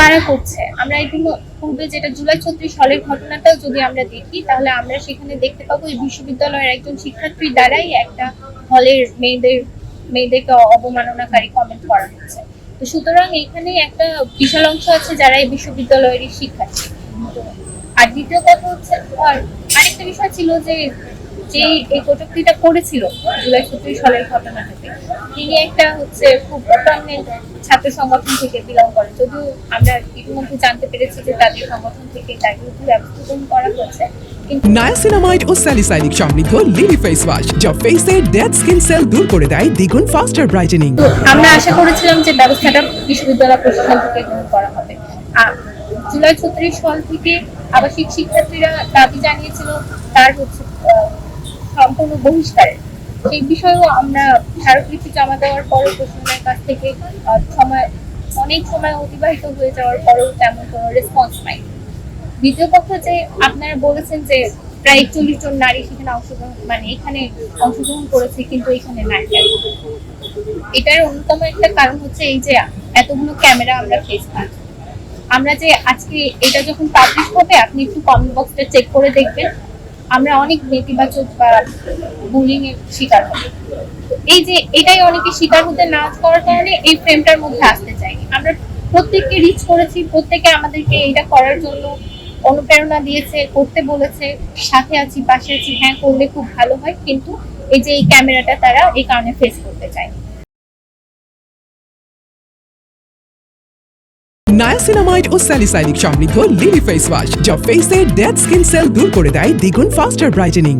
কারা করছে। আমরা পূর্বে যেটা জুলাই ৩৬ হলের ঘটনাটাও যদি আমরা দেখি, তাহলে আমরা সেখানে দেখতে পাবো এই বিশ্ববিদ্যালয়ের একজন শিক্ষার্থীর দ্বারাই একটা হলের মেয়েদেরকে অবমাননাকারী কমেন্ট করা হচ্ছে। তো সুতরাং এখানে একটা বিশাল অংশ আছে যারা এই বিশ্ববিদ্যালয়েরই শিক্ষার্থী। আর দ্বিতীয় কথা হচ্ছে, আর আরেকটা বিষয় ছিল যে যে এই কটূক্তিটা করেছিল জুলাই ৩৬ সালের ঘটনাটাতে, তিনি একটা হচ্ছে খুব প্রমিনেন্ট ছাত্র সংগঠন থেকে বিলং করেন। যদিও আমরা ইতিমধ্যে জানতে পেরেছি যে তাদের সংগঠন থেকে তার বিরুদ্ধে ব্যবস্থা গ্রহণ করা হয়েছে। নায়াসিনামাইড ও স্যালিসাইলিক সমৃদ্ধ লিলি ফেস ওয়াশ যা ফেসের ডেড স্কিন সেল দূর করে দেয় দ্বিগুণ ফাস্টার ব্রাইটেনিং। তো আমরা আশা করেছিলাম যে ব্যবস্থাটা বিশ্ববিদ্যালয় প্রশাসন থেকে গ্রহণ করা হবে। জুলাই ৩৬ সাল থেকে আবাসিক শিক্ষার্থীরা দাবি জানিয়েছিল তার হচ্ছে সম্পূর্ণ বহিষ্কারের। সেই বিষয়েও আমরা স্মারকলিপি জমা দেওয়ার পরও প্রশাসনের কাছ থেকে অনেক সময় অতিবাহিত হয়ে যাওয়ার পরেও তেমন কোনো রেসপন্স পাই। দ্বিতীয় কথা যে আপনারা বলেছেন যে প্রায় ৪১ জন নারী সেখানে এখানে অংশগ্রহণ করেছে, কিন্তু এখানে নাই। এটার অন্যতম একটা কারণ হচ্ছে এই যে এতগুলো ক্যামেরা আমরা ফেস করি। আমরা যে আজকে এটা যখন পাবলিশ হবে, আপনি একটু কমেন্ট বক্সটা চেক করে দেখবেন, আমরা অনেক নেতিবাচক বা বুলিং এর শিকার হব। এই যে এটাই অনেকে শিকার হতে না করার কারণে এই ফ্রেমটার মধ্যে আসতে চাইনি। আমরা প্রত্যেককে রিচ করেছি, প্রত্যেকে আমাদেরকে এটা করার জন্য অনুপ্রেরণা দিয়েছে, করতে বলেছে, সাথে আছি, পাশে আছি, হ্যাঁ করলে খুব ভালো হয়, কিন্তু এই যে এই ক্যামেরাটা তারা এই কারণে ফেস করতে চায়। নায়াসিনামাইড ও স্যালিসাইলিক সমৃদ্ধ লিলি ফেস ওয়াশ যা ফেসের ডেড স্কিন সেল দূর করে দেয় দ্বিগুণ ফাস্টার ব্রাইটেনিং।